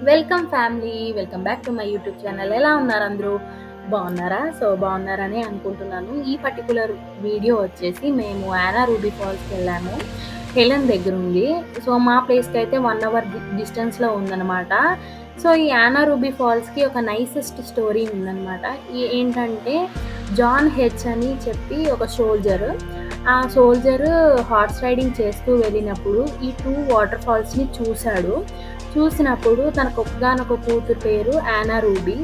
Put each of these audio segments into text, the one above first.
Welcome family, welcome back to my YouTube channel. ఎలా ఉన్నారు అందరూ? బాగున్నారా? బాగున్నారని అనుకుంటున్నాను. ఈ పర్టికులర్ వీడియో వచ్చేసి మేము యానా రూబీ ఫాల్స్కి వెళ్ళాము. హెలెన్ దగ్గర ఉంది. మా ప్లేస్కి అయితే 1 అవర్ డిస్టెన్స్లో ఉందన్నమాట. ఈ యానా రూబీ ఫాల్స్కి ఒక నైసెస్ట్ స్టోరీ ఉందన్నమాట. ఏంటంటే జాన్ హెచ్ అని చెప్పి ఒక సోల్జర్, ఆ సోల్జర్ హార్స్ రైడింగ్ చేస్తూ వెళ్ళినప్పుడు ఈ 2 వాటర్ ఫాల్స్ని చూసినప్పుడు తనకు ఒక్కగానొక కూతురు పేరు యానా రూబీ.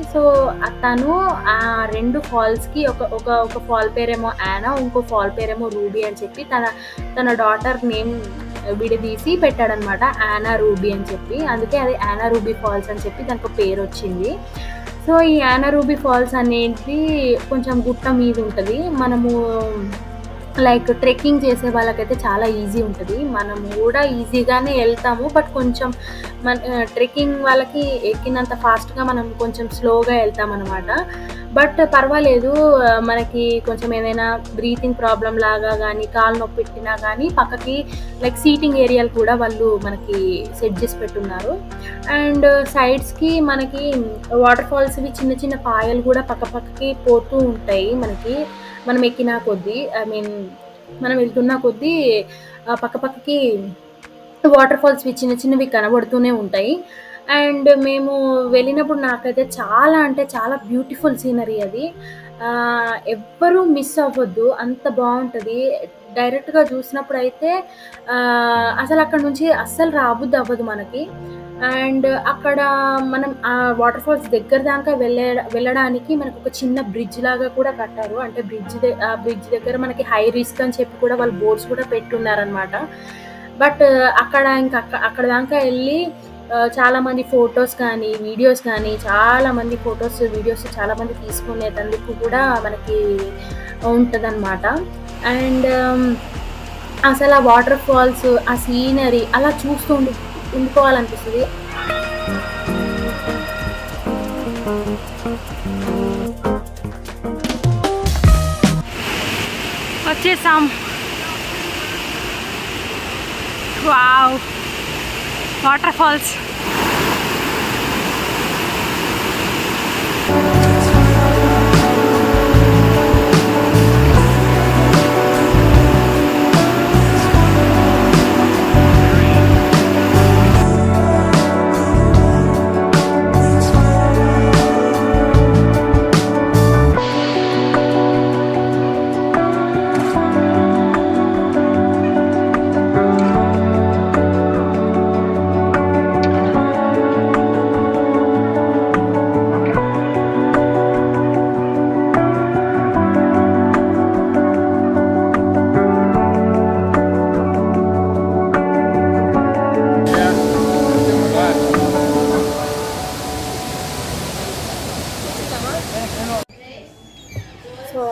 తను ఆ 2 ఫాల్స్కి ఒక ఫాల్ పేరేమో యానా, ఇంకో ఫాల్ పేరేమో రూబీ అని చెప్పి తన డాటర్ నేమ్ విడదీసి పెట్టాడనమాట, యానా రూబీ అని చెప్పి. అందుకే అది యానా రూబీ ఫాల్స్ అని చెప్పి దానికి పేరు వచ్చింది. ఈ యానా రూబీ ఫాల్స్ అనేది కొంచెం గుట్ట మీద ఉంటుంది. మనము లైక్ ట్రెక్కింగ్ చేసే వాళ్ళకైతే చాలా ఈజీ ఉంటుంది. మనం కూడా ఈజీగానే వెళ్తాము, బట్ కొంచెం ట్రెక్కింగ్ వాళ్ళకి ఎక్కినంత ఫాస్ట్గా మనం కొంచెం స్లోగా వెళ్తామన్నమాట. బట్ పర్వాలేదు, మనకి కొంచెం ఏదైనా బ్రీతింగ్ ప్రాబ్లం లాగా కానీ, కాలు నొప్పి పెట్టినా కానీ పక్కకి లైక్ సీటింగ్ ఏరియాలు కూడా వాళ్ళు మనకి సెట్ చేసి పెట్టున్నారు. అండ్ సైడ్స్కి మనకి వాటర్ ఫాల్స్వి చిన్న చిన్న పాయలు కూడా పక్కకి పోతూ ఉంటాయి. మనం ఎక్కిన కొద్దీ, మనం వెళ్తున్న కొద్దీ పక్కకి వాటర్ ఫాల్స్వి చిన్న చిన్నవి కనబడుతూనే ఉంటాయి. అండ్ మేము వెళ్ళినప్పుడు నాకైతే చాలా అంటే చాలా బ్యూటిఫుల్ సీనరీ అది. ఎవ్వరూ మిస్ అవ్వద్దు, అంత బాగుంటుంది. డైరెక్ట్గా చూసినప్పుడు అయితే అసలు అక్కడ నుంచి అస్సలు రాబుద్ది అవ్వదు మనకి. అండ్ అక్కడ మనం ఆ వాటర్ ఫాల్స్ దగ్గర దాకా వెళ్ళడానికి మనకు ఒక చిన్న బ్రిడ్జ్ లాగా కూడా కట్టారు. అంటే ఆ బ్రిడ్జ్ దగ్గర మనకి హై రిస్క్ అని చెప్పి కూడా వాళ్ళు బోర్డ్స్ కూడా పెట్టున్నారనమాట. బట్ అక్కడ దాకా వెళ్ళి చాలామంది ఫొటోస్ కానీ వీడియోస్ కానీ చాలామంది ఫొటోస్ వీడియోస్ చాలామంది తీసుకునేందుకు కూడా మనకి ఉంటుందన్నమాట. అండ్ అసలు ఆ వాటర్ ఫాల్స్, ఆ సీనరీ అలా చూస్తూ ఉండిపోవాలనిపిస్తుంది. వచ్చేసాం. Wow, waterfalls.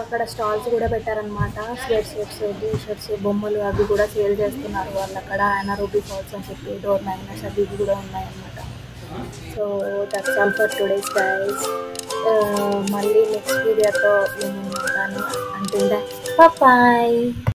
అక్కడ స్టాల్స్ కూడా పెట్టారనమాట. స్వెట్స్, టీ-షర్ట్స్, బొమ్మలు అవి కూడా సేల్ చేస్తున్నారు వాళ్ళు అక్కడ. యానా రూబీ ఫాల్స్ అని చెప్పి డోర్ మ్యాగ్నెట్స్ అవి కూడా ఉన్నాయన్నమాట. That's all for today's guys. మళ్ళీ నెక్స్ట్ వీడియోతో నేను ఉంటాను. అంటే బాయ్.